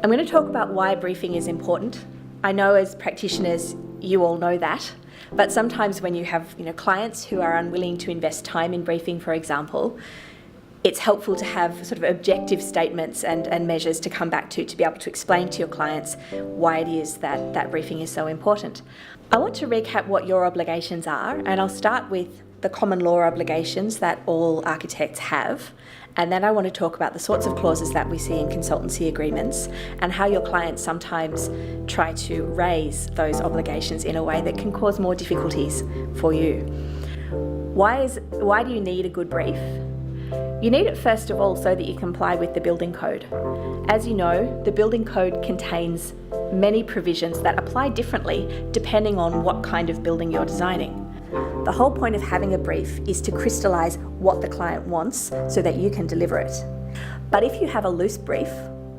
I'm going to talk about why briefing is important. I know as practitioners, you all know that, but sometimes when you have clients who are unwilling to invest time in briefing, for example, it's helpful to have sort of objective statements and measures to come back to be able to explain to your clients why it is that briefing is so important. I want to recap what your obligations are, and I'll start with the common law obligations that all architects have, and then I want to talk about the sorts of clauses that we see in consultancy agreements and how your clients sometimes try to raise those obligations in a way that can cause more difficulties for you. Why do you need a good brief? You need it first of all so that you comply with the building code. As you know, the building code contains many provisions that apply differently depending on what kind of building you're designing. The whole point of having a brief is to crystallise what the client wants so that you can deliver it. But if you have a loose brief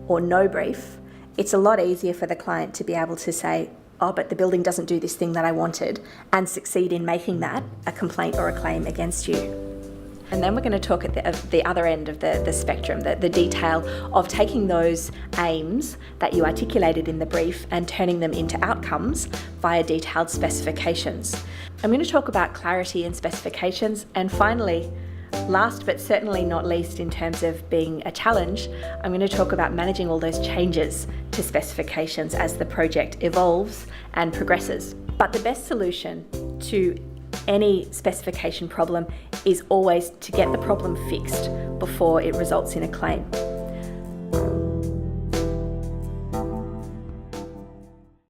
or no brief, it's a lot easier for the client to be able to say, oh, but the building doesn't do this thing that I wanted, and succeed in making that a complaint or a claim against you. And then we're going to talk at the other end of the spectrum, the detail of taking those aims that you articulated in the brief and turning them into outcomes via detailed specifications. I'm going to talk about clarity and specifications, and finally, last but certainly not least in terms of being a challenge, I'm going to talk about managing all those changes to specifications as the project evolves and progresses. But the best solution to any specification problem is always to get the problem fixed before it results in a claim.